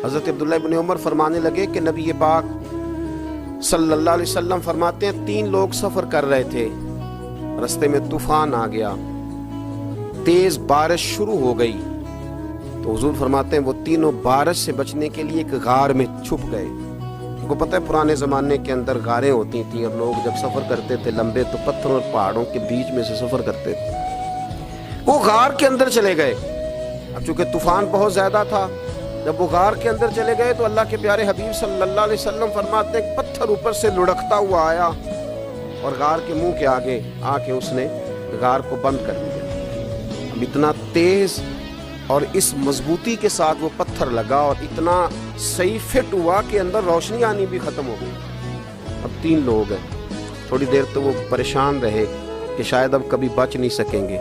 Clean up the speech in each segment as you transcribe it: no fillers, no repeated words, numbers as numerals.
حضرت عبداللہ ابن عمر فرمانے لگے کہ نبی پاک صلی اللہ علیہ وسلم فرماتے ہیں 3 لوگ سفر کر رہے تھے، رستے میں طوفان آ گیا، تیز بارش شروع ہو گئی، تو حضور فرماتے ہیں وہ تینوں بارش سے بچنے کے لیے ایک غار میں چھپ گئے۔ کو پتہ ہے پرانے زمانے کے اندر غاریں ہوتی تھیں اور لوگ جب سفر کرتے تھے لمبے تو پتھروں اور پہاڑوں کے بیچ میں سے سفر کرتے تھے۔ وہ غار کے اندر چلے گئے، اب چونکہ طوفان بہت زیادہ تھا، جب وہ غار کے اندر چلے گئے تو اللہ کے پیارے حبیب صلی اللہ علیہ وسلم فرماتے ہیں پتھر اوپر سے لڑکتا ہوا آیا اور غار کے منہ کے آگے آ کے اس نے غار کو بند کر دیا۔ اب اتنا تیز اور اس مضبوطی کے ساتھ وہ پتھر لگا اور اتنا صحیح فٹ ہوا کہ اندر روشنی آنی بھی ختم ہو گئی۔ اب 3 لوگ ہیں، تھوڑی دیر تو وہ پریشان رہے کہ شاید اب کبھی بچ نہیں سکیں گے،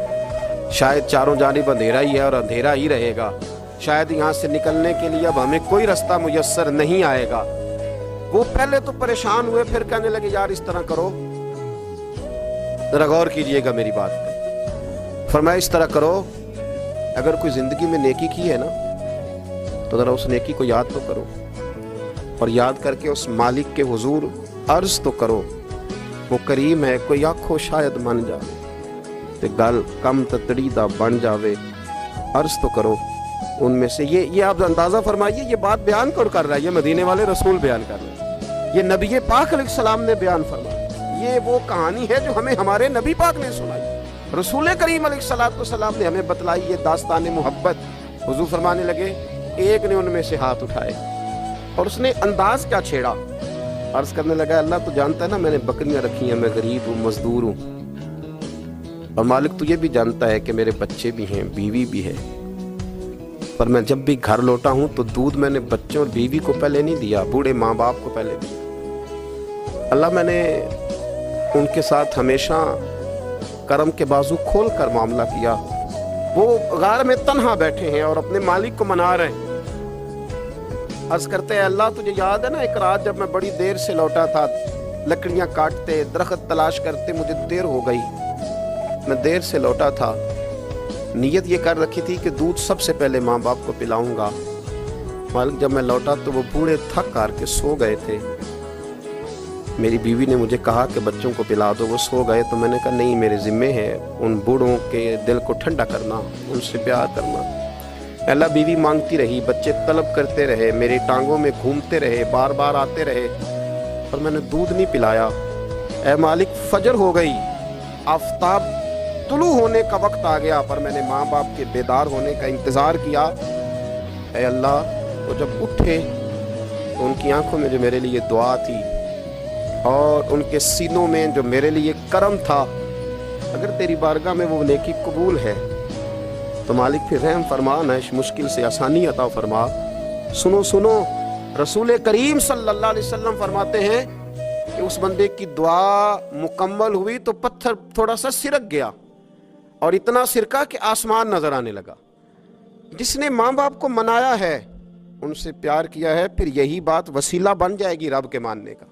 شاید چاروں جانب اندھیرا ہی ہے اور اندھیرا ہی رہے گا، شاید یہاں سے نکلنے کے لیے اب ہمیں کوئی رستہ میسر نہیں آئے گا۔ وہ پہلے تو پریشان ہوئے، پھر کہنے لگے یار اس طرح کرو، ذرا غور کیجئے گا میری بات پہ۔ فرمایا اس طرح کرو، اگر کوئی زندگی میں نیکی کی ہے نا تو ذرا اس نیکی کو یاد تو کرو اور یاد کر کے اس مالک کے حضور عرض تو کرو، وہ کریم ہے، کوئی آنکھوں شاید من جائے تے گل کم تتڑی دا بن جاوے، عرض تو کرو ان میں سے۔ یہ آپ اندازہ فرمائیے، یہ بات بیان کر رہا ہے، یہ مدینے والے رسول بیان کر رہے ہیں، یہ نبی پاک علیہ السلام نے بیان فرمایا، یہ وہ کہانی ہے جو ہمیں ہمارے نبی پاک نے سنائی، رسول کریم علیہ السلام نے ہمیں بتلائی، یہ داستان محبت۔ حضور فرمانے لگے ایک نے ان میں سے ہاتھ اٹھائے اور اس نے انداز کیا چھیڑا، عرض کرنے لگا اللہ تو جانتا ہے نا میں نے بکریاں رکھی ہیں، میں غریب ہوں، مزدور ہوں، اور مالک تو یہ بھی جانتا ہے کہ میرے بچے بھی ہیں، بیوی بھی ہے، پر میں جب بھی گھر لوٹا ہوں تو دودھ میں نے بچوں اور بیوی کو پہلے نہیں دیا، بوڑھے ماں باپ کو پہلے دیا۔ اللہ میں نے ان کے ساتھ ہمیشہ کرم کے بازو کھول کر معاملہ کیا، وہ غار میں تنہا بیٹھے ہیں اور اپنے مالک کو منا رہے ہیں۔ عرض کرتے ہیں اللہ تجھے یاد ہے نا ایک رات جب میں بڑی دیر سے لوٹا تھا، لکڑیاں کاٹتے، درخت تلاش کرتے، مجھے دیر ہو گئی، میں دیر سے لوٹا تھا، نیت یہ کر رکھی تھی کہ دودھ سب سے پہلے ماں باپ کو پلاؤں گا، مالک جب میں لوٹا تو وہ بوڑھے تھک کر کے سو گئے تھے، میری بیوی نے مجھے کہا کہ بچوں کو پلا دو، وہ سو گئے، تو میں نے کہا نہیں میرے ذمے ہے ان بوڑھوں کے دل کو ٹھنڈا کرنا، ان سے پیار کرنا۔ اللہ بیوی مانگتی رہی، بچے طلب کرتے رہے، میری ٹانگوں میں گھومتے رہے، بار بار آتے رہے، اور میں نے دودھ نہیں پلایا۔ اے مالک فجر ہو گئی، آفتاب طلوع ہونے کا وقت آ گیا، پر میں نے ماں باپ کے بیدار ہونے کا انتظار کیا۔ اے اللہ وہ جب اٹھے تو ان کی آنکھوں میں جو میرے لیے دعا تھی اور ان کے سینوں میں جو میرے لیے کرم تھا، اگر تیری بارگاہ میں وہ نیکی قبول ہے تو مالک پھر رحم فرما، نہ اس مشکل سے آسانی عطا فرما۔ سنو رسول کریم صلی اللہ علیہ وسلم فرماتے ہیں کہ اس بندے کی دعا مکمل ہوئی تو پتھر تھوڑا سا سرک گیا اور اتنا سرکا کہ آسمان نظر آنے لگا۔ جس نے ماں باپ کو منایا ہے، ان سے پیار کیا ہے، پھر یہی بات وسیلہ بن جائے گی رب کے ماننے کا۔